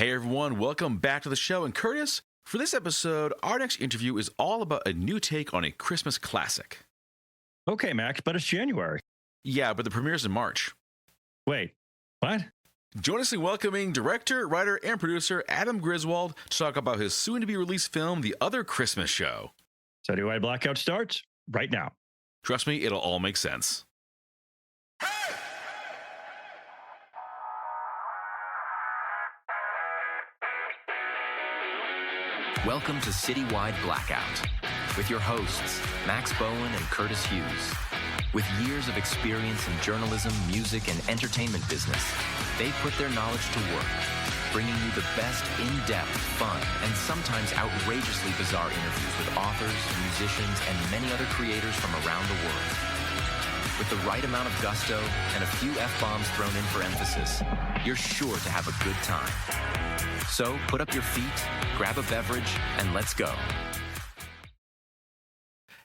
Hey everyone, welcome back to the show. And Curtis, for this episode, our next interview is all about a new take on a Christmas classic. Okay, Max, but it's January. Yeah, but the premiere's in March. Wait, what? Join us in welcoming director, writer, and producer Adam Griswold to talk about his soon-to-be-released film, The Other Christmas Show. Citywide Blackout starts right now. Trust me, it'll all make sense. Welcome to Citywide Blackout with your hosts, Max Bowen and Curtis Hughes. With years of experience in journalism, music, and entertainment business, they put their knowledge to work, bringing you the best in-depth, fun, and sometimes outrageously bizarre interviews with authors, musicians, and many other creators from around the world. With the right amount of gusto and a few F-bombs thrown in for emphasis, you're sure to have a good time. So put up your feet, grab a beverage, and let's go.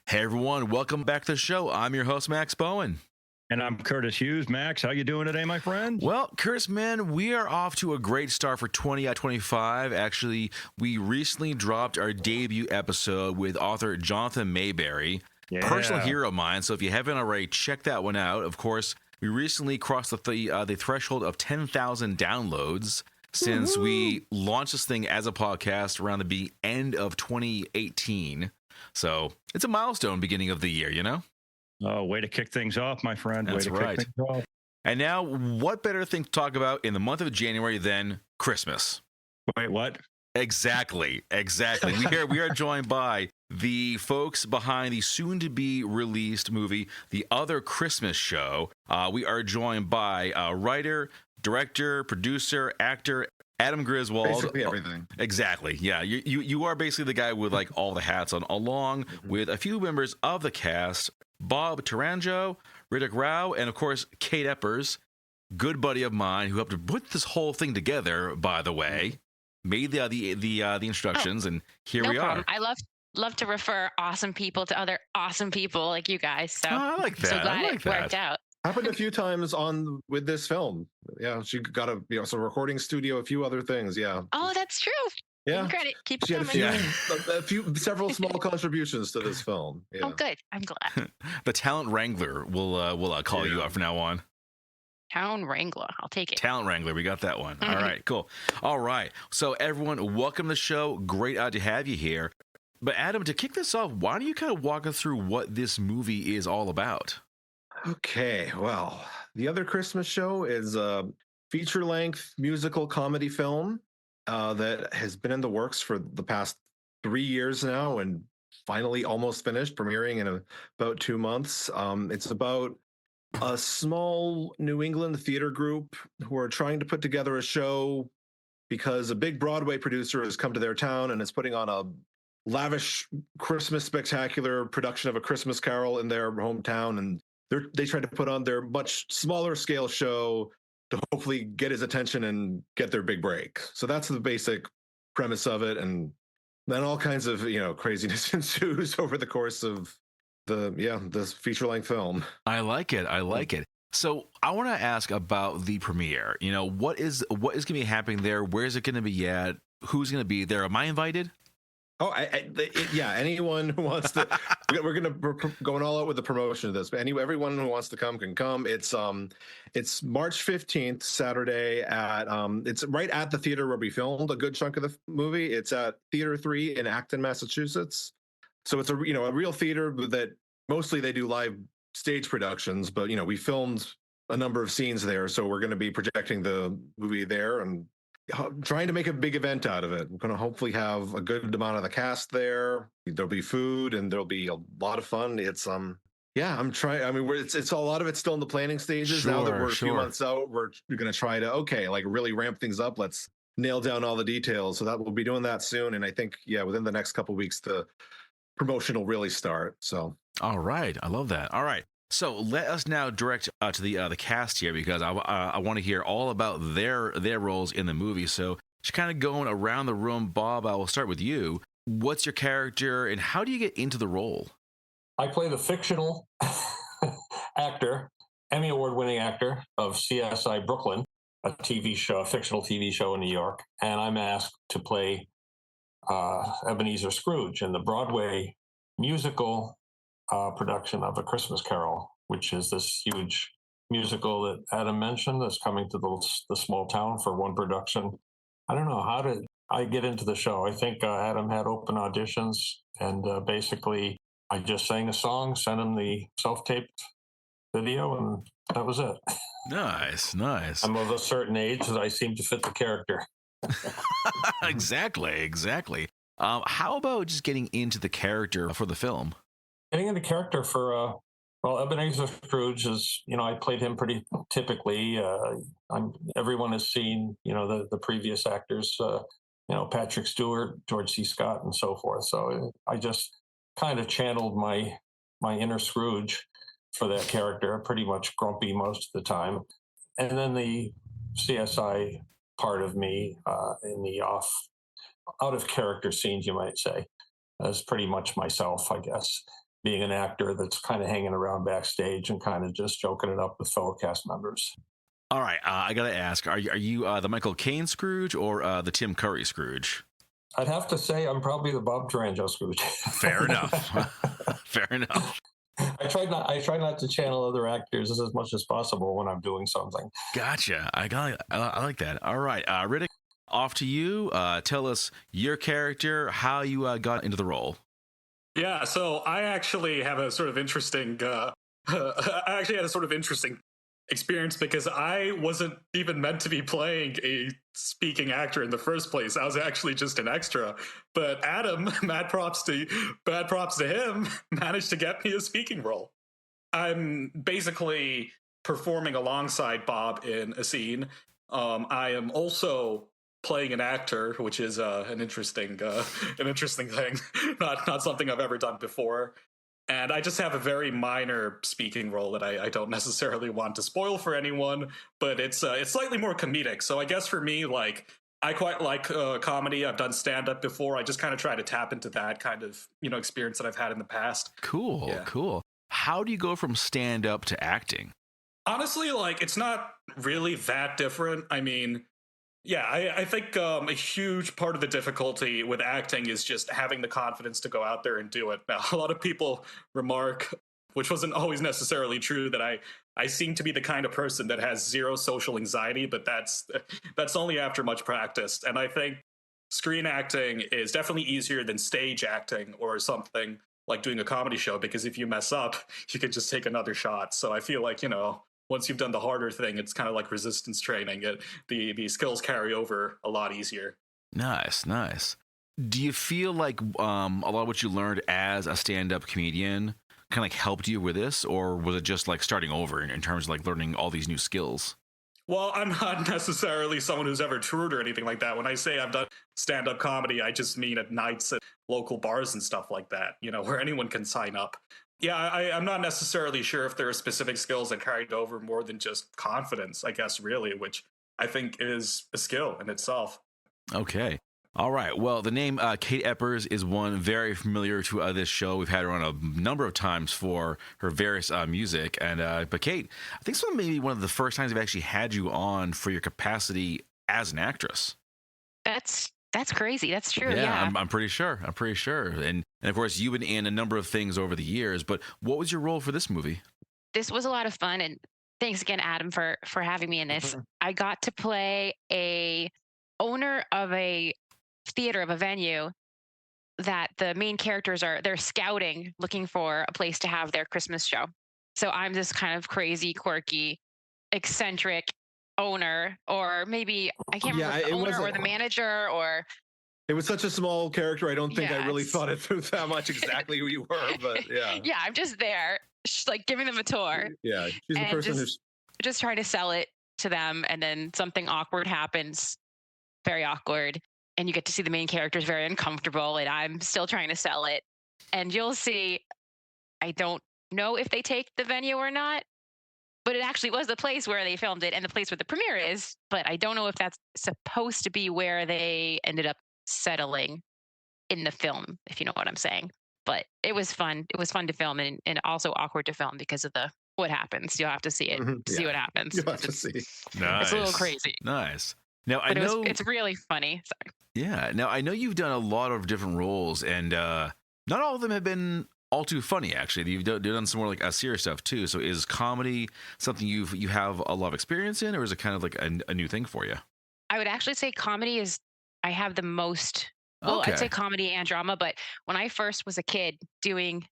Hey everyone, welcome back to the show. I'm your host, Max Bowen. And I'm Curtis Hughes. Max, how you doing today, my friend? Well, Curtis, man, we are off to a great start for 2025. Actually, we recently dropped our debut episode with author Jonathan Mayberry. Yeah. Personal hero of mine, so if you haven't already, check that one out. Of course, we recently crossed the threshold of 10,000 downloads since we launched this thing as a podcast around the end of 2018. So it's a milestone beginning of the year, you know? Oh, way to kick things off, my friend. That's way to right. kick things off. And now, what better thing to talk about in the month of January than Christmas? Wait, what? Exactly. We are joined by the folks behind the soon-to-be-released movie, The Other Christmas Show. We are joined by writer, director, producer, actor, Adam Griswold. Basically everything. Exactly. Yeah. You are basically the guy with like all the hats on, along with a few members of the cast, Bob Taranjo, Riddick Rao, and of course, Kate Eppers, good buddy of mine who helped to put this whole thing together, by the way, made the instructions, and here no we problem. are. I love to refer awesome people to other awesome people like you guys. So I like that. So glad I like it that. worked out. Happened a few times on with this film. Yeah, she got some recording studio, a few other things. Yeah. Oh, that's true. Yeah. Give me credit. Keep She it had coming. several small contributions to this film. Yeah. Oh, good. I'm glad. The talent wrangler will call you up from now on. Town Wrangler. I'll take it. Talent Wrangler, we got that one. All right, cool. All right, so everyone, welcome to the show. Great to have you here. But Adam, to kick this off, why don't you kind of walk us through what this movie is all about? Okay, well, The Other Christmas Show is a feature-length musical comedy film that has been in the works for the past 3 years now and finally almost finished, premiering in about 2 months. It's about a small New England theater group who are trying to put together a show because a big Broadway producer has come to their town and is putting on a lavish Christmas spectacular production of A Christmas Carol in their hometown, and they try to put on their much smaller scale show to hopefully get his attention and get their big break. So that's the basic premise of it, and then all kinds of craziness ensues over the course of this feature-length film. I like it. So I want to ask about the premiere. What is going to be happening there? Where is it going to be at? Who's going to be there? Am I invited? Oh, anyone who wants to. We're going all out with the promotion of this. But everyone who wants to come can come. It's March 15th, Saturday at it's right at the theater where we filmed a good chunk of the movie. It's at Theater 3 in Acton, Massachusetts. So it's a real theater that mostly they do live stage productions, but we filmed a number of scenes there, so we're going to be projecting the movie there and trying to make a big event out of it. We're going to hopefully have a good amount of the cast there. There'll be food and there'll be a lot of fun. It's I'm trying. I mean, it's a lot of it's still in the planning stages. Now that we're a few months out, we're going to try to really ramp things up. Let's nail down all the details. So that we'll be doing that soon, and I think within the next couple of weeks the promotion will really start. So all right, I love that. All right. So let us now direct to the cast here, because I want to hear all about their roles in the movie. So just kind of going around the room. Bob, I will start with you. What's your character, and how do you get into the role? I play the fictional actor, Emmy Award-winning actor of CSI Brooklyn, a TV show, a fictional TV show in New York, and I'm asked to play Ebenezer Scrooge in the Broadway musical production of A Christmas Carol, which is this huge musical that Adam mentioned that's coming to the small town for one production. I don't know, how did I get into the show? I think Adam had open auditions, and basically I just sang a song, sent him the self-taped video, and that was it. Nice, nice. I'm of a certain age that I seem to fit the character. Exactly. How about just getting into the character for the film? Getting into character for well, Ebenezer Scrooge is, I played him pretty typically. Everyone has seen, the previous actors, Patrick Stewart, George C. Scott, and so forth. So I just kind of channeled my inner Scrooge for that character. Pretty much grumpy most of the time, and then the CSI part of me in the out of character scenes, you might say, is pretty much myself, I guess, being an actor that's kind of hanging around backstage and kind of just joking it up with fellow cast members. All right, I gotta ask: Are you the Michael Caine Scrooge or the Tim Curry Scrooge? I'd have to say I'm probably the Bob Tarango Scrooge. Fair enough. Fair enough. I try not to channel other actors as much as possible when I'm doing something. Gotcha. I like that. All right, Riddick, off to you. Tell us your character, how you got into the role. Yeah, so I actually have a sort of interesting. I actually had a sort of interesting experience because I wasn't even meant to be playing a speaking actor in the first place. I was actually just an extra. But Adam, mad props to him, managed to get me a speaking role. I'm basically performing alongside Bob in a scene. I am also playing an actor, which is an interesting thing. not something I've ever done before. And I just have a very minor speaking role that I don't necessarily want to spoil for anyone, but it's slightly more comedic. So I guess for me, like, I quite like comedy. I've done stand-up before. I just kind of try to tap into that kind of experience that I've had in the past. Cool. How do you go from stand-up to acting? Honestly, like, it's not really that different. I mean, yeah, I think a huge part of the difficulty with acting is just having the confidence to go out there and do it. Now, a lot of people remark, which wasn't always necessarily true, that I seem to be the kind of person that has zero social anxiety, but that's only after much practice. And I think screen acting is definitely easier than stage acting or something like doing a comedy show, because if you mess up, you can just take another shot. So I feel like, once you've done the harder thing, it's kind of like resistance training. The skills carry over a lot easier. Nice. Do you feel like a lot of what you learned as a stand-up comedian kind of like helped you with this, or was it just like starting over in terms of like learning all these new skills? Well, I'm not necessarily someone who's ever toured or anything like that. When I say I've done stand-up comedy, I just mean at nights at local bars and stuff like that, where anyone can sign up. Yeah, I'm not necessarily sure if there are specific skills that carried over more than just confidence, I guess, really, which I think is a skill in itself. Okay. All right. Well, the name Kate Eppers is one very familiar to this show. We've had her on a number of times for her various music. But Kate, I think this was maybe one of the first times we've actually had you on for your capacity as an actress. That's crazy. That's true. Yeah. I'm pretty sure. And of course, you've been in a number of things over the years, but what was your role for this movie? This was a lot of fun. And thanks again, Adam, for having me in this. I got to play a owner of a theater, of a venue that the main characters they're scouting, looking for a place to have their Christmas show. So I'm this kind of crazy, quirky, eccentric owner, or maybe I can't remember the owner or the manager, or it was such a small character. I don't think I really thought it through that much exactly who you were, but yeah. Yeah, I'm just there, like giving them a tour. Yeah, she's the person who's just trying to sell it to them, and then something awkward happens, very awkward, and you get to see the main characters very uncomfortable, and I'm still trying to sell it. And you'll see, I don't know if they take the venue or not, but it actually was the place where they filmed it and the place where the premiere is. But I don't know if that's supposed to be where they ended up settling in the film, if you know what I'm saying. But it was fun. It was fun to film, and also awkward to film because of the what happens. You'll have to see it to see what happens. You'll have to see. Nice. It's a little crazy. Nice. Now I But know it's really funny. Sorry. Yeah. Now I know you've done a lot of different roles, and not all of them have been all too funny. Actually, you've done some more like serious stuff too. So is comedy something you have a lot of experience in, or is it kind of like a new thing for you? I would actually say comedy is, I have the most, well, Okay. I'd say comedy and drama, but when I first was a kid doing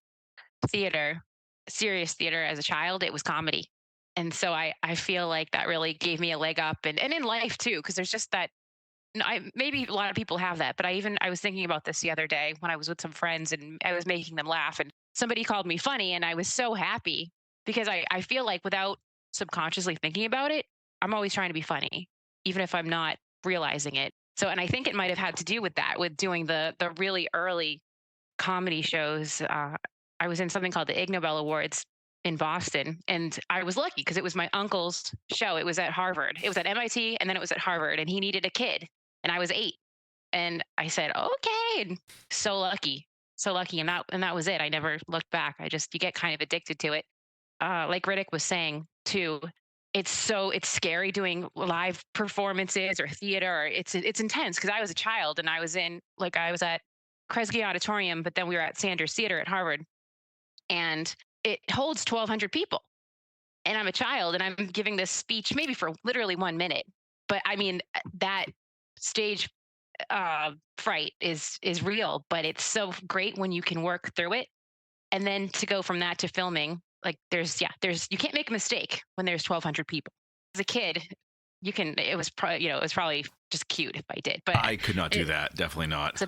theater, serious theater as a child, it was comedy. And so I feel like that really gave me a leg up, and in life too, because there's just that, no, maybe a lot of people have that, but I was thinking about this the other day when I was with some friends and I was making them laugh, and somebody called me funny, and I was so happy because I feel like without subconsciously thinking about it, I'm always trying to be funny, even if I'm not realizing it. So, and I think it might have had to do with that, with doing the really early comedy shows. I was in something called the Ig Nobel Awards in Boston, and I was lucky because it was my uncle's show. It was at Harvard. It was at MIT, and then it was at Harvard, and he needed a kid, and I was 8, and I said okay, and so lucky, and that was it. I never looked back. You get kind of addicted to it. Like Riddick was saying too, it's scary doing live performances or theater. Or it's intense because I was a child and I was at Kresge Auditorium, but then we were at Sanders Theater at Harvard, and it holds 1,200 people. And I'm a child and I'm giving this speech maybe for literally 1 minute. But I mean, that stage fright is real, but it's so great when you can work through it. And then to go from that to filming, like you can't make a mistake when there's 1,200 people. As a kid, it was probably just cute if I did, but I could not do that. Definitely not.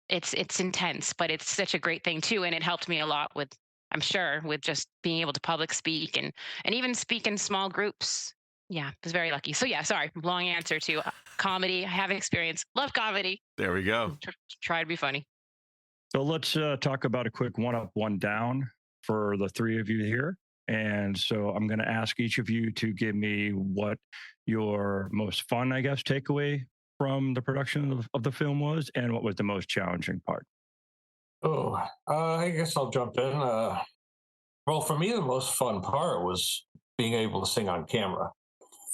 It's intense, but it's such a great thing too. And it helped me a lot with, I'm sure, with just being able to public speak and even speak in small groups. Yeah, I was very lucky. So yeah, sorry, long answer to comedy. I have experience, love comedy. There we go. Try to be funny. So let's talk about a quick one up, one down for the three of you here. And so I'm going to ask each of you to give me what your most fun, I guess, takeaway from the production of the film was, and what was the most challenging part. Oh, I guess I'll jump in. Well, for me, the most fun part was being able to sing on camera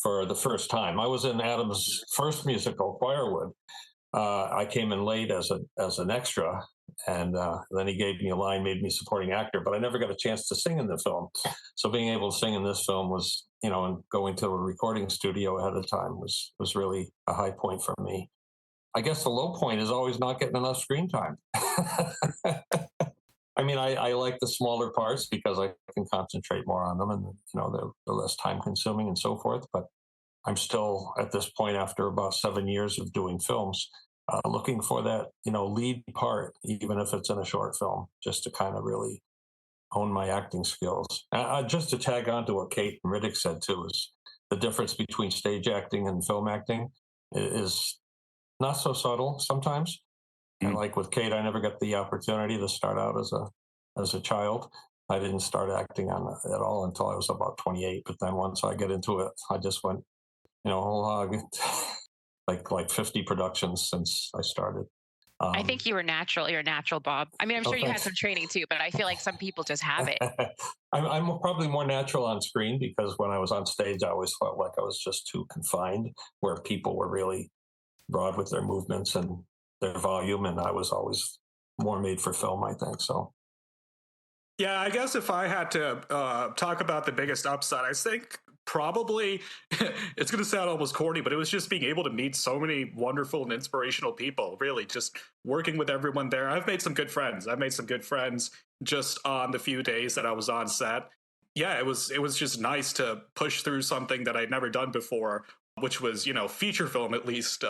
for the first time. I was in Adam's first musical, Firewood. I came in late as an extra, and then he gave me a line, made me supporting actor, but I never got a chance to sing in the film. So being able to sing in this film was, and going to a recording studio ahead of time was really a high point for me. I guess the low point is always not getting enough screen time. I mean, I like the smaller parts because I can concentrate more on them, and they're less time consuming and so forth. But I'm still at this point, after about 7 years of doing films, looking for that lead part, even if it's in a short film, just to kind of really hone my acting skills. Just to tag on to what Kate and Riddick said too, is the difference between stage acting and film acting is not so subtle sometimes. And like with Kate, I never got the opportunity to start out as a child. I didn't start acting at all until I was about 28. But then once I get into it, I just went, whole hog, like 50 productions since I started. I think you were natural. You're natural, Bob. I mean, I'm sure you had some training too, but I feel like some people just have it. I'm probably more natural on screen because when I was on stage, I always felt like I was just too confined, where people were really broad with their movements and their volume, and I was always more made for film, I think. So yeah, I guess if I had to talk about the biggest upside, I think probably it's going to sound almost corny, but it was just being able to meet so many wonderful and inspirational people. Really, just working with everyone there. I've made some good friends. Just on the few days that I was on set. Yeah, it was just nice to push through something that I'd never done before, which was feature film, at least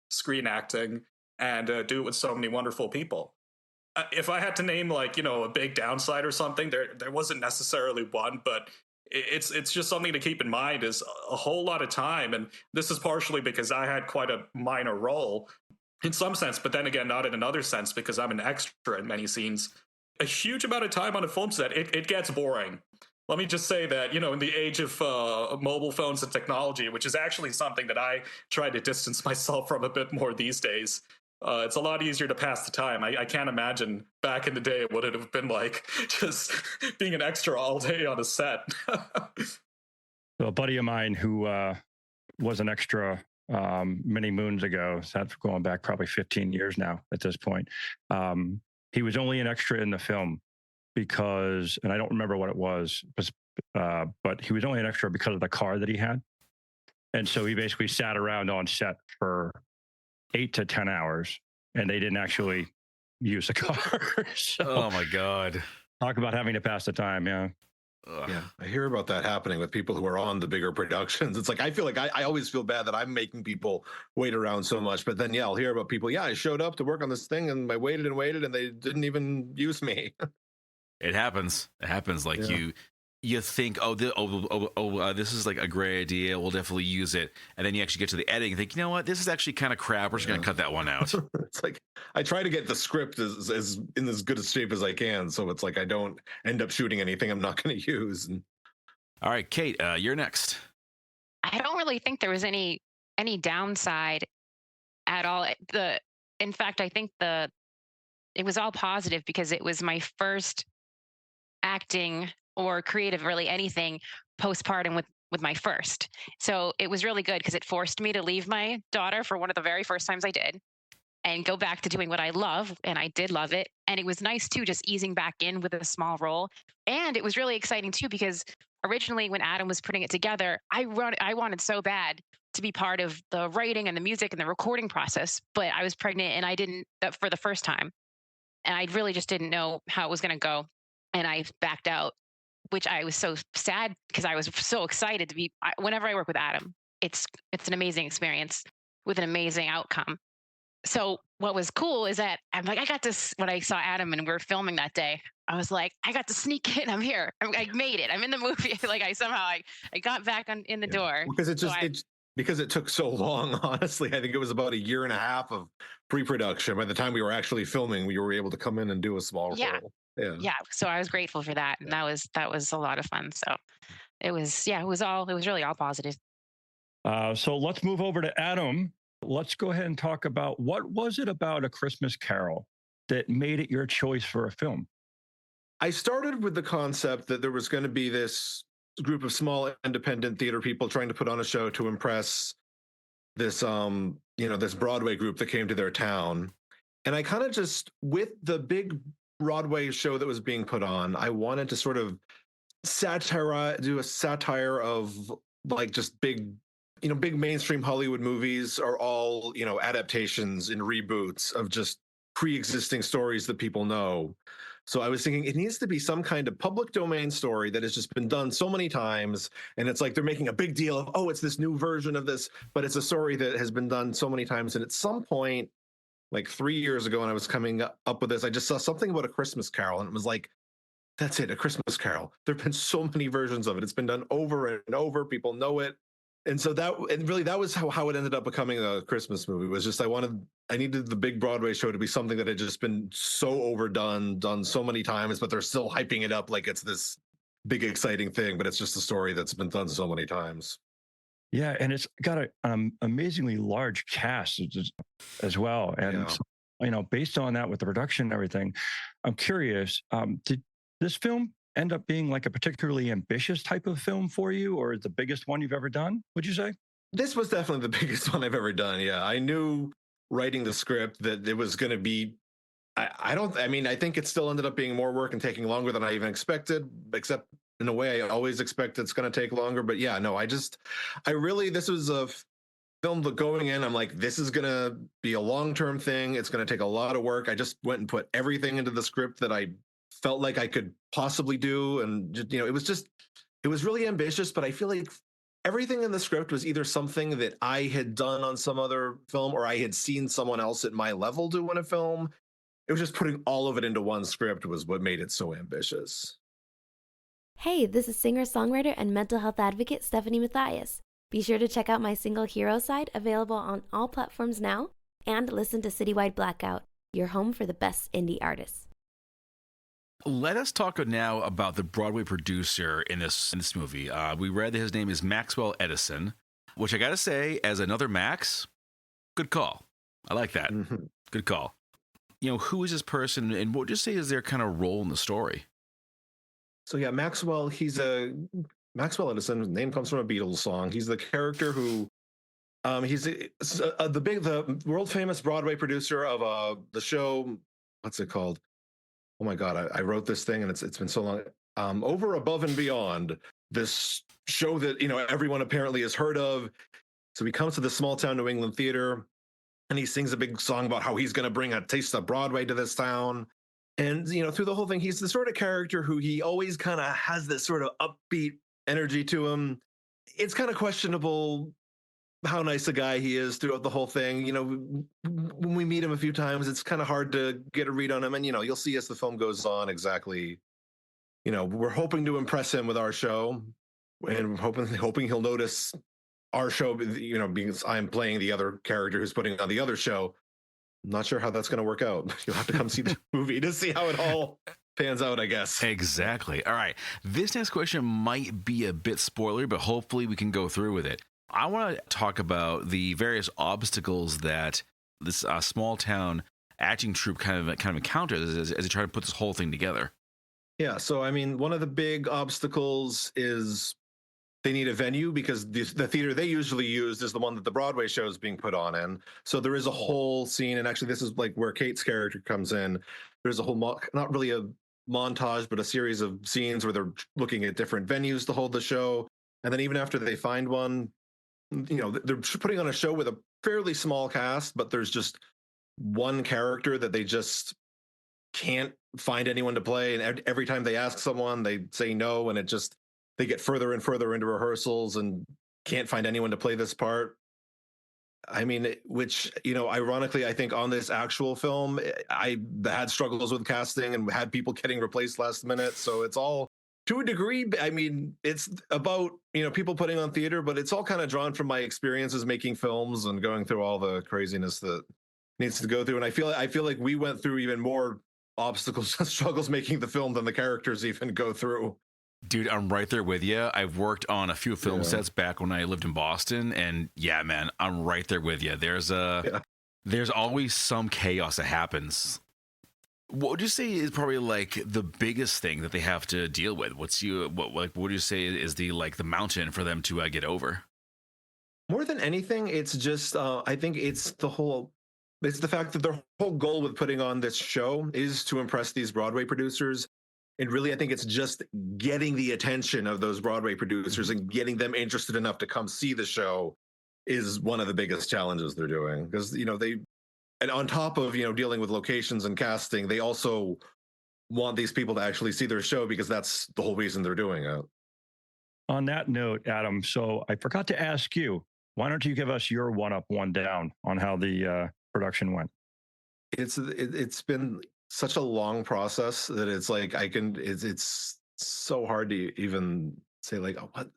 screen acting, and do it with so many wonderful people. If I had to name a big downside or something, there wasn't necessarily one, but it's just something to keep in mind is a whole lot of time. And this is partially because I had quite a minor role in some sense, but then again, not in another sense, because I'm an extra in many scenes. A huge amount of time on a film set, it gets boring. Let me just say that, in the age of mobile phones and technology, which is actually something that I try to distance myself from a bit more these days, it's a lot easier to pass the time. I can't imagine back in the day what it would have been like just being an extra all day on a set. So a buddy of mine who was an extra many moons ago, so that's going back probably 15 years now at this point. He was only an extra in the film because, and I don't remember what it was, but he was only an extra because of the car that he had. And so he basically sat around on set for 8 to 10 hours, and they didn't actually use the car. So, Oh my God. talk about having to pass the time. Yeah. Ugh. Yeah, I hear about that happening with people who are on the bigger productions. It's like I feel like I always feel bad that I'm making people wait around so much. But then, yeah, I'll hear about people. Yeah, I showed up to work on this thing and I waited and waited and they didn't even use me. It happens. It happens. Like Yeah. you think, this is like a great idea. We'll definitely use it. And then you actually get to the editing and think, you know what? This is actually kind of crap. We're just going to cut that one out. It's like I try to get the script as in as good a shape as I can. So it's like I don't end up shooting anything I'm not going to use. And All right, Kate, you're next. I don't really think there was any downside at all. In fact, I think it was all positive because it was my first acting or creative, really anything postpartum with my first. So it was really good because it forced me to leave my daughter for one of the very first times I did and go back to doing what I love. And I did love it. And it was nice too, just easing back in with a small role. And it was really exciting too, because originally when Adam was putting it together, I wanted so bad to be part of the writing and the music and the recording process, but I was pregnant and I didn't for the first time. And I really just didn't know how it was going to go. And I backed out, which I was so sad because I was so excited to be. Whenever I work with Adam, it's an amazing experience with an amazing outcome. So what was cool is that I'm like, I got this. When I saw Adam and we were filming that day, I was like, I got to sneak in. I'm here. I made it. I'm in the movie. Like I got back in the door. because because it took so long. Honestly, I think it was about a year and a half of pre-production. By the time we were actually filming, we were able to come in and do a small role. Yeah. So I was grateful for that, and that was a lot of fun. So it was really all positive. So let's move over to Adam. Let's go ahead and talk about what was it about A Christmas Carol that made it your choice for a film? I started with the concept that there was going to be this group of small independent theater people trying to put on a show to impress this this Broadway group that came to their town. And I kind of just, with the big Broadway show that was being put on, I wanted to sort of do a satire of like just big mainstream Hollywood movies are all, adaptations and reboots of just pre-existing stories that people know. So I was thinking it needs to be some kind of public domain story that has just been done so many times. And it's like they're making a big deal of, oh, it's this new version of this, but it's a story that has been done so many times. And at some point, like 3 years ago, when I was coming up with this, I just saw something about A Christmas Carol. And it was like, that's it, A Christmas Carol. There have been so many versions of it. It's been done over and over. People know it. And so that was how it ended up becoming a Christmas movie. Was just I needed the big Broadway show to be something that had just been so overdone, done so many times, but they're still hyping it up like it's this big exciting thing, but it's just a story that's been done so many times. Yeah, and it's got an amazingly large cast as well. And based on that with the production and everything, I'm curious, did this film end up being like a particularly ambitious type of film for you, or the biggest one you've ever done, would you say? This was definitely the biggest one I've ever done. Yeah, I knew writing the script that it was going to be, I think it still ended up being more work and taking longer than I even expected, except in a way I always expect it's going to take longer. But yeah, no, this was a film that going in, I'm like, this is going to be a long-term thing. It's going to take a lot of work. I just went and put everything into the script that I felt like I could possibly do. And, it was really ambitious, but I feel like everything in the script was either something that I had done on some other film or I had seen someone else at my level do in a film. It was just putting all of it into one script was what made it so ambitious. Hey, this is singer-songwriter and mental health advocate Stephanie Mathias. Be sure to check out my single Hero Side, available on all platforms now, and listen to Citywide Blackout, your home for the best indie artists. Let us talk now about the Broadway producer in this movie. We read that his name is Maxwell Edison, which I got to say, as another Max, good call. I like that. Mhm. Good call. Who is this person, and what would you say is their kind of role in the story? So yeah, Maxwell. Maxwell Edison. His name comes from a Beatles song. He's the character who he's the world famous Broadway producer of the show. What's it called? Oh my God, I wrote this thing and it's been so long. Over, Above, and Beyond. This show that everyone apparently has heard of. So he comes to the small town New England theater, and he sings a big song about how he's going to bring a taste of Broadway to this town. And through the whole thing, he's the sort of character who he always kind of has this sort of upbeat energy to him. It's kind of questionable how nice a guy he is throughout the whole thing. When we meet him a few times, it's kind of hard to get a read on him. And you'll see as the film goes on exactly. We're hoping to impress him with our show, and hoping he'll notice our show. Because I'm playing the other character who's putting on the other show. I'm not sure how that's going to work out. You'll have to come see the movie to see how it all pans out, I guess. Exactly. All right. This next question might be a bit spoiler, but hopefully we can go through with it. I want to talk about the various obstacles that this small town acting troupe kind of encounters as they try to put this whole thing together. Yeah. So, one of the big obstacles is they need a venue, because the theater they usually use is the one that the Broadway show is being put on in. So there is a whole scene, and actually this is like where Kate's character comes in. There's a whole, not really a montage, but a series of scenes where they're looking at different venues to hold the show. And then even after they find one, they're putting on a show with a fairly small cast, but there's just one character that they just can't find anyone to play. And every time they ask someone, they say no. And they get further and further into rehearsals and can't find anyone to play this part. Which, ironically, I think on this actual film, I had struggles with casting and had people getting replaced last minute. So it's all, to a degree, it's about, people putting on theater, but it's all kind of drawn from my experiences making films and going through all the craziness that needs to go through. And I feel like we went through even more obstacles and struggles making the film than the characters even go through. Dude, I'm right there with you. I've worked on a few film sets back when I lived in Boston, and yeah, man, I'm right there with you. There's always some chaos that happens. What would you say is probably like the biggest thing that they have to deal with? What would you say is the mountain for them to get over? More than anything, it's just I think it's the fact that their whole goal with putting on this show is to impress these Broadway producers. And really, I think it's just getting the attention of those Broadway producers and getting them interested enough to come see the show is one of the biggest challenges they're doing. Because, and on top of, dealing with locations and casting, they also want these people to actually see their show, because that's the whole reason they're doing it. On that note, Adam, so I forgot to ask you, why don't you give us your one up, one down on how the production went? It's been such a long process that it's like it's so hard to even say what.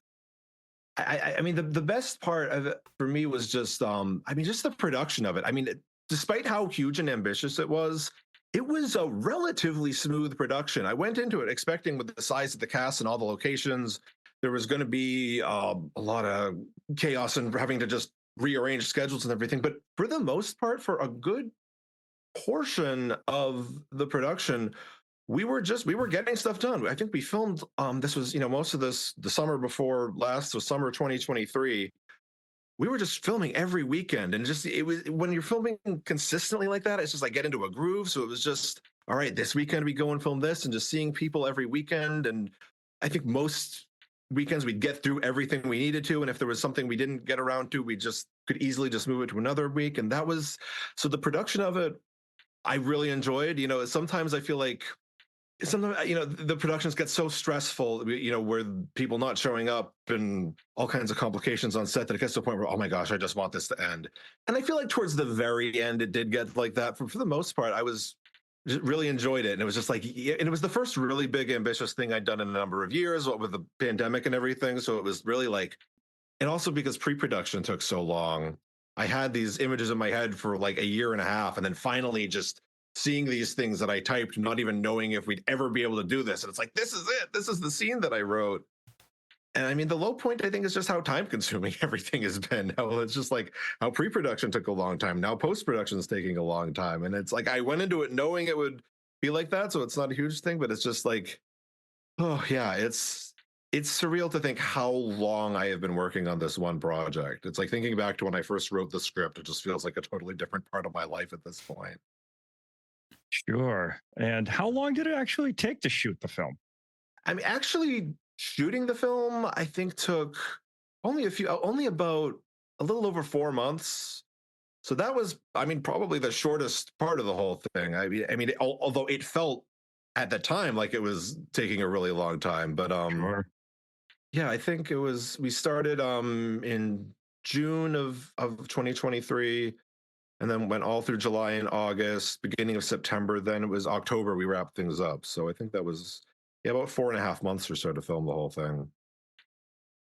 The best part of it for me was just just the production of it. Despite how huge and ambitious it was a relatively smooth production. I went into it expecting, with the size of the cast and all the locations, there was going to be a lot of chaos and having to just rearrange schedules and everything. But for the most part, for a good portion of the production, we were getting stuff done. I think we filmed this was most of this the summer before last, so summer 2023. We were just filming every weekend, and it was, when you're filming consistently like that, it's just like get into a groove. So it was just, all right, this weekend we go and film this, and just seeing people every weekend. And I think most weekends we'd get through everything we needed to, and if there was something we didn't get around to, we just could easily just move it to another week. And that was, so the production of it, I really enjoyed. Sometimes I feel like the productions get so stressful, where people not showing up and all kinds of complications on set, that it gets to a point where, oh my gosh, I just want this to end. And I feel like towards the very end, it did get like that. For the most part, I was just really enjoyed it. And it was just and it was the first really big, ambitious thing I'd done in a number of years, what with the pandemic and everything. So it was really and also because pre-production took so long, I had these images in my head for like a year and a half, and then finally just seeing these things that I typed, not even knowing if we'd ever be able to do this. And it's like, this is it. This is the scene that I wrote. And I mean, the low point, I think, is just how time consuming everything has been. How it's just like how pre-production took a long time. Now post-production is taking a long time. And it's like, I went into it knowing it would be like that. So it's not a huge thing, but it's just like, oh yeah, it's surreal to think how long I have been working on this one project. It's like thinking back to when I first wrote the script, it just feels like a totally different part of my life at this point. Sure. And how long did it actually take to shoot the film? I mean, actually shooting the film, I think took only about a little over 4 months. So that was, I mean, probably the shortest part of the whole thing. Although it felt at the time like it was taking a really long time, but Sure. yeah, I think we started in June of 2023, and then went all through July and August, beginning of September. Then it was October we wrapped things up. So I think that was, yeah, about 4.5 months or so to film the whole thing.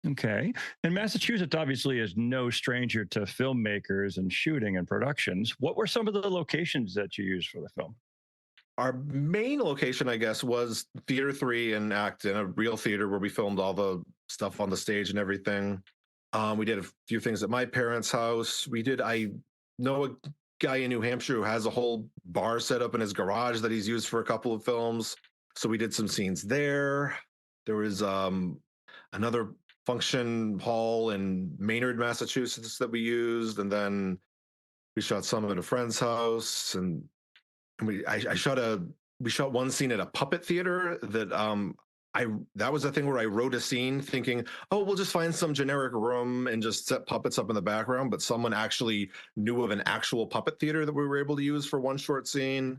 Okay. And Massachusetts obviously is no stranger to filmmakers and shooting and productions. What were some of the locations that you used for the film? Our main location, I guess, was Theater 3 in Acton, a real theater where we filmed all the stuff on the stage and everything. We did a few things at my parents' house. I know a guy in New Hampshire who has a whole bar set up in his garage that he's used for a couple of films. So we did some scenes there. There was another function hall in Maynard, Massachusetts that we used. And then we shot some at a friend's house. And we shot one scene at a puppet theater that that was a thing where I wrote a scene thinking, oh, we'll just find some generic room and just set puppets up in the background. But someone actually knew of an actual puppet theater that we were able to use for one short scene.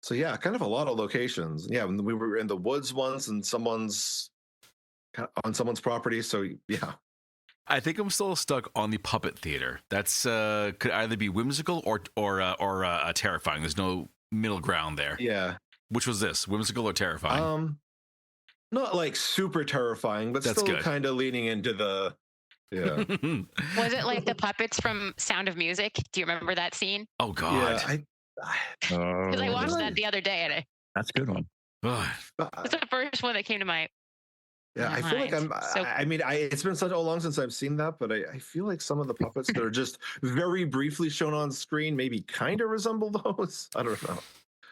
So yeah, kind of a lot of locations. Yeah, we were in the woods once and on someone's property. So yeah. I think I'm still stuck on the puppet theater. That's could either be whimsical or terrifying. There's no middle ground there. Yeah. Which was this? Whimsical or terrifying? Not like super terrifying, but That's still good. kind of leaning into the yeah. Was it like the puppets from Sound of Music? Do you remember that scene? Oh God. Yeah, Because I watched that the other day, and That's a good one. it's the first one that came to my yeah, I feel like mind. it's been such a long since I've seen that, but I feel like some of the puppets that are just very briefly shown on screen maybe kind of resemble those. I don't know.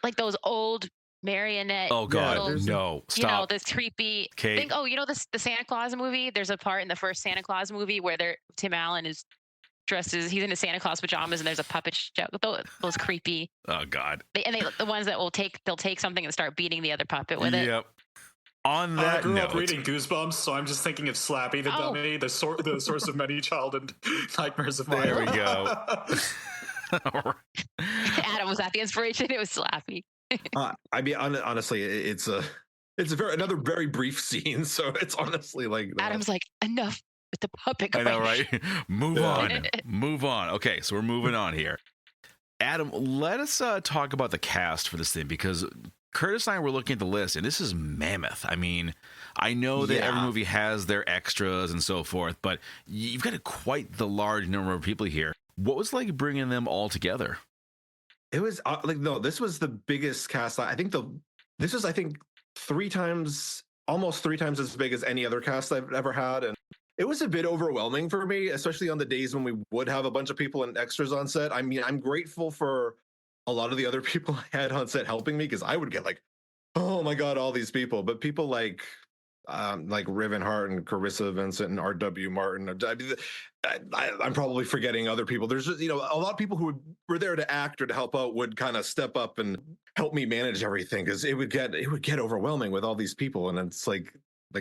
Like those old marionette. Oh God, little, no! Stop. You know, this creepy. Kate. You know the Santa Claus movie. There's a part in the first Santa Claus movie where Tim Allen is he's in his Santa Claus pajamas, and there's a puppet show. Those creepy. Oh God. The ones that they'll take something and start beating the other puppet with it. Yep. On that I grew note, up reading Goosebumps, so I'm just thinking of Slappy the Dummy, the source of many childhood nightmares of mine. There we go. Adam was that the inspiration? It was Slappy. Honestly, it's another very brief scene, so it's honestly like Adam's like, enough with the puppet. I know, right? Move on. Okay, so we're moving on here. Adam, let us talk about the cast for this thing, because Curtis and I were looking at the list, and this is mammoth. I mean, I know that every movie has their extras and so forth, but you've got quite the large number of people here. What was like bringing them all together? It was this was the biggest cast. I think this was almost 3 times as big as any other cast I've ever had, and it was a bit overwhelming for me, especially on the days when we would have a bunch of people and extras on set. I mean, I'm grateful for a lot of the other people I had on set helping me, because I would get like, oh my God, all these people. But people like Riven Hart and Carissa Vincent and R.W. Martin. I'm probably forgetting other people. There's just, a lot of people who were there to act or to help out would kind of step up and help me manage everything, because it would get overwhelming with all these people. And it's like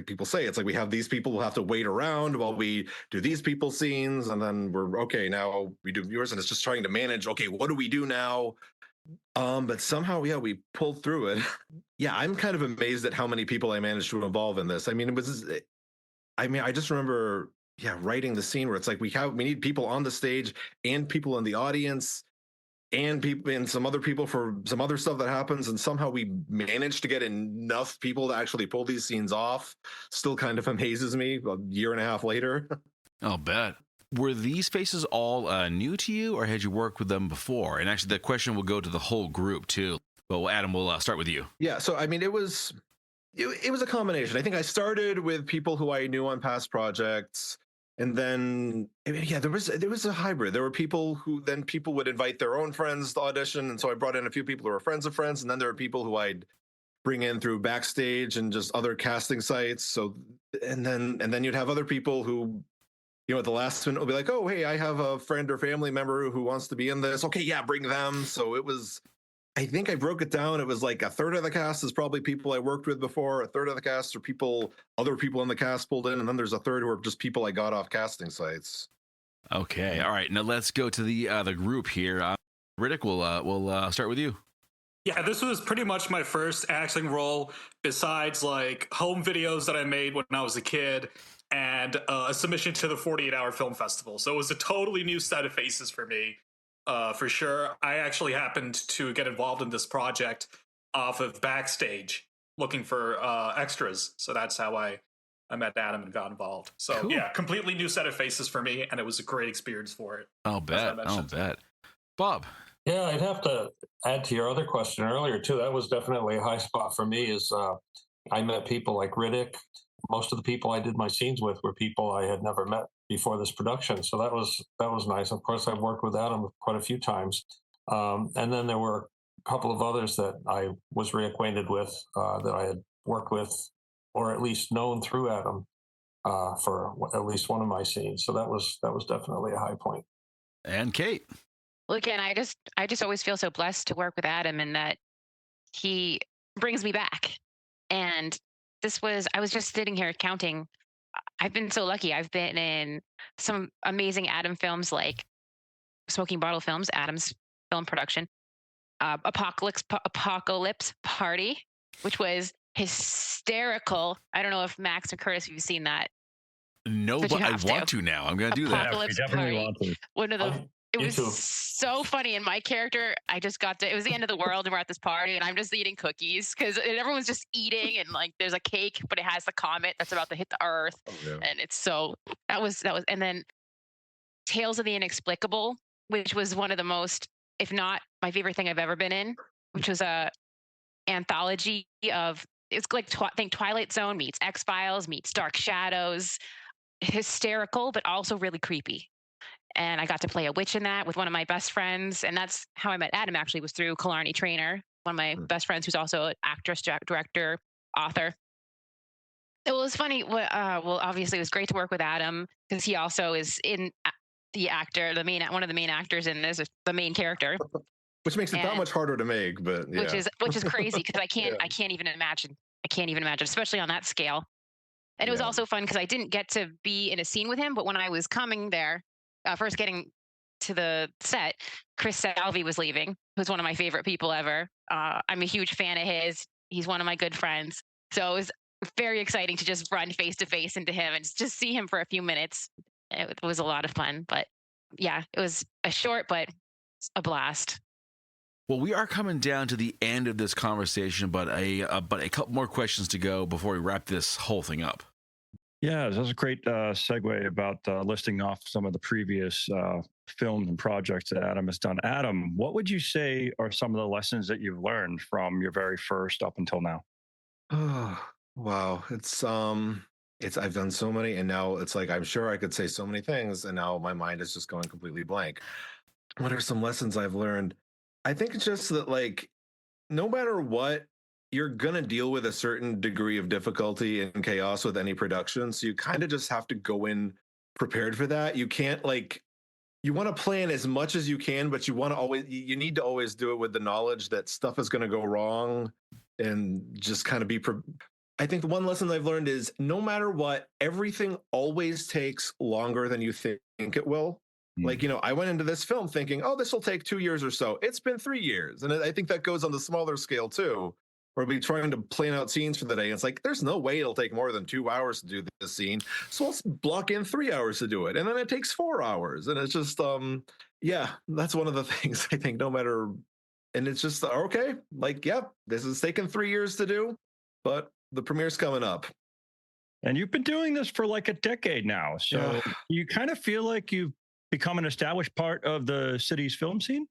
people say, it's like we have these people who have to wait around while we do these people's scenes, and then we're okay, now we do yours, and it's just trying to manage, okay, what do we do now? But somehow, we pulled through it. Yeah, I'm kind of amazed at how many people I managed to involve in this. I mean, I just remember, writing the scene where it's like we need people on the stage and people in the audience and people and some other people for some other stuff that happens, and somehow we managed to get enough people to actually pull these scenes off. Still kind of amazes me a year and a half later. I'll bet. Were these faces all new to you, or had you worked with them before? And actually, that question will go to the whole group too. But Adam, we'll start with you. Yeah, so I mean, it was it was a combination. I think I started with people who I knew on past projects, and then yeah, there was a hybrid. There were people would invite their own friends to audition, and so I brought in a few people who were friends of friends, and then there were people who I'd bring in through backstage and just other casting sites. So and then you'd have other people who, at the last minute will be like, oh, hey, I have a friend or family member who wants to be in this. Okay, yeah, bring them. So it was, I think I broke it down. It was like a third of the cast is probably people I worked with before. A third of the cast are other people in the cast pulled in. And then there's a third who are just people I got off casting sites. Okay. All right. Now let's go to the group here. Riddick, we'll start with you. Yeah, this was pretty much my first acting role besides like home videos that I made when I was a kid and a submission to the 48-hour film festival. So it was a totally new set of faces for me, for sure. I actually happened to get involved in this project off of backstage looking for extras. So that's how I met Adam and got involved. So cool. Yeah, completely new set of faces for me, and it was a great experience for it. I'll bet. Bob. Yeah, I'd have to add to your other question earlier, too. That was definitely a high spot for me is I met people like Riddick. Most of the people I did my scenes with were people I had never met before this production. So that was nice. Of course, I've worked with Adam quite a few times. And then there were a couple of others that I was reacquainted with that I had worked with or at least known through Adam for at least one of my scenes. So that was definitely a high point. And Kate. Well, again, I just always feel so blessed to work with Adam and that he brings me back. And I was just sitting here counting. I've been so lucky. I've been in some amazing Adam films like Smoking Bottle Films, Adam's film production, Apocalypse Party, which was hysterical. I don't know if Max or Curtis, if you've seen that. No, but I want to now. I'm going to do that. Apocalypse Party. One of the It was so funny. And my character, it was the end of the world and we're at this party and I'm just eating cookies because everyone's just eating and like there's a cake, but it has the comet that's about to hit the earth. Oh, yeah. And it's that was, and then Tales of the Inexplicable, which was one of the most, if not my favorite thing I've ever been in, which was a anthology of, it's like, think Twilight Zone meets X-Files meets Dark Shadows, hysterical, but also really creepy. And I got to play a witch in that with one of my best friends. And that's how I met Adam, actually, was through Killarney Trainer, one of my best friends who's also an actress, director, author. It was funny. Well, obviously, it was great to work with Adam because he also is in the actor, one of the main actors in this, the main character. Which makes it that much harder to make, but yeah. Which is crazy because I can't even imagine, especially on that scale. And it was also fun because I didn't get to be in a scene with him, but when I was coming there, first getting to the set, Chris Salvi was leaving, who's one of my favorite people ever. I'm a huge fan of his. He's one of my good friends. So it was very exciting to just run face to face into him and just see him for a few minutes. It was a lot of fun. But yeah, it was a short, but a blast. Well, we are coming down to the end of this conversation, but a couple more questions to go before we wrap this whole thing up. Yeah, that was a great segue about listing off some of the previous films and projects that Adam has done. Adam, what would you say are some of the lessons that you've learned from your very first up until now? Oh, wow. It's I've done so many, and now it's like I'm sure I could say so many things, and now my mind is just going completely blank. What are some lessons I've learned? I think it's just that, like, no matter what, you're going to deal with a certain degree of difficulty and chaos with any production. So you kind of just have to go in prepared for that. You can't, you want to plan as much as you can, but you need to always do it with the knowledge that stuff is going to go wrong and just kind of I think the one lesson I've learned is no matter what, everything always takes longer than you think it will. Like, I went into this film thinking, oh, this will take 2 years or so. It's been 3 years. And I think that goes on the smaller scale too. Or be trying to plan out scenes for the day. It's like, there's no way it'll take more than 2 hours to do this scene. So let's block in 3 hours to do it. And then it takes 4 hours. And it's just, that's one of the things I think and it's just, okay, this is taking 3 years to do, but the premiere's coming up. And you've been doing this for like a decade now. So you kind of feel like you've become an established part of the city's film scene?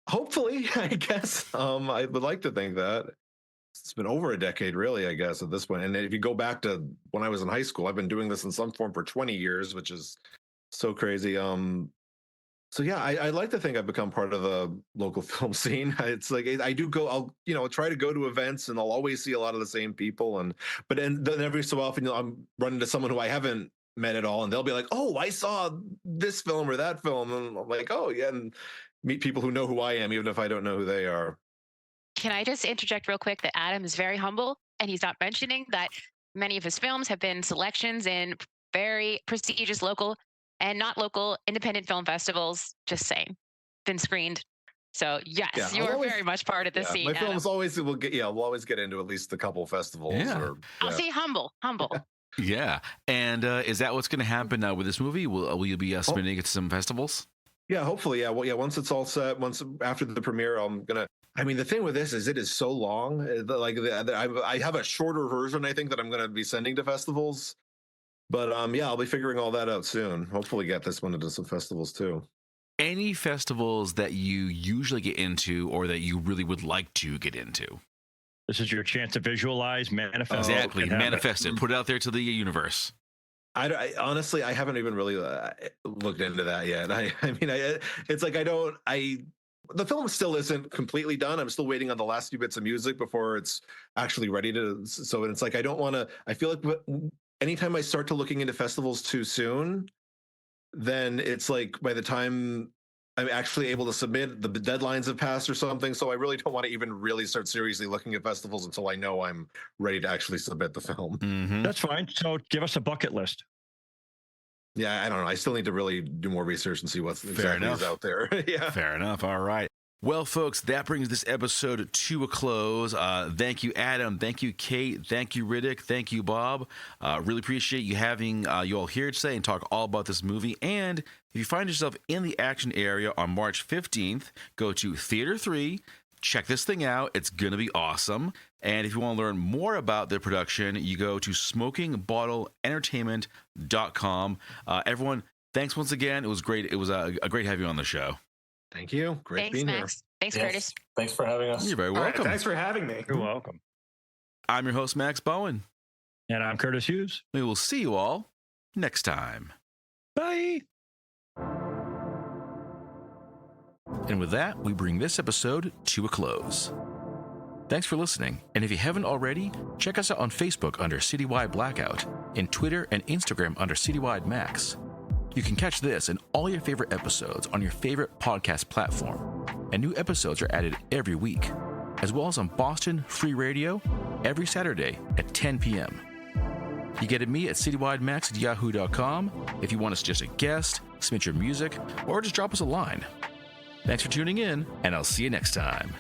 Hopefully, I guess. I would like to think that. it's been over a decade, really, I guess, at this point. And if you go back to when I was in high school, I've been doing this in some form for 20 years, which is so crazy. So yeah, I like to think I've become part of the local film scene. It's like I do go, I'll try to go to events, and I'll always see a lot of the same people. But then every so often, I'm running into someone who I haven't met at all, and they'll be like, "Oh, I saw this film or that film," and I'm like, "Oh yeah," and meet people who know who I am, even if I don't know who they are. Can I just interject real quick that Adam is very humble, and he's not mentioning that many of his films have been selections in very prestigious local and not local independent film festivals. Just saying, been screened. So yes, Yeah, you're very much part of the scene. My Adam. films always we'll always get into at least a couple festivals. Yeah. I'll say humble. Yeah. And is that what's going to happen with this movie? Will you be submitting it to some festivals? Yeah, hopefully. Yeah. Well, yeah. Once it's all set, after the premiere, I mean, the thing with this is it is so long. I have a shorter version, I think, that I'm going to be sending to festivals. But yeah, I'll be figuring all that out soon. Hopefully, get this one into some festivals too. Any festivals that you usually get into, or that you really would like to get into? This is your chance to visualize, manifest. Exactly, manifest it, put it out there to the universe. I honestly, I haven't even really looked into that yet. It's like the film still isn't completely done. I'm still waiting on the last few bits of music before it's actually ready to. So it's like I don't want to. I feel like anytime I start to looking into festivals too soon, then it's like by the time I'm actually able to submit, the deadlines have passed or something. So I really don't want to even really start seriously looking at festivals until I know I'm ready to actually submit the film. Mm-hmm. That's fine. So give us a bucket list. Yeah, I don't know. I still need to really do more research and see what's exactly is out there. Yeah. Fair enough. All right. Well, folks, that brings this episode to a close. Thank you, Adam. Thank you, Kate. Thank you, Riddick. Thank you, Bob. Really appreciate you having you all here today and talk all about this movie. And if you find yourself in the action area on March 15th, go to Theater 3. Check this thing out. It's going to be awesome. And if you want to learn more about the production, you go to smokingbottlentertainment.com. Everyone, thanks once again. It was great. It was a great having you on the show. Thank you. Great being Max. here. Thanks, Curtis. Thanks for having us. You're very welcome. Right, thanks for having me. You're welcome. I'm your host, Max Bowen. And I'm Curtis Hughes. We will see you all next time. Bye. And with that, we bring this episode to a close. Thanks for listening. And if you haven't already, check us out on Facebook under Citywide Blackout, and Twitter and Instagram under Citywide Max. You can catch this and all your favorite episodes on your favorite podcast platform, and new episodes are added every week, as well as on Boston Free Radio every Saturday at 10 p.m. You get at me at citywidemax@yahoo.com if you want to suggest a guest, submit your music, or just drop us a line. Thanks for tuning in, and I'll see you next time.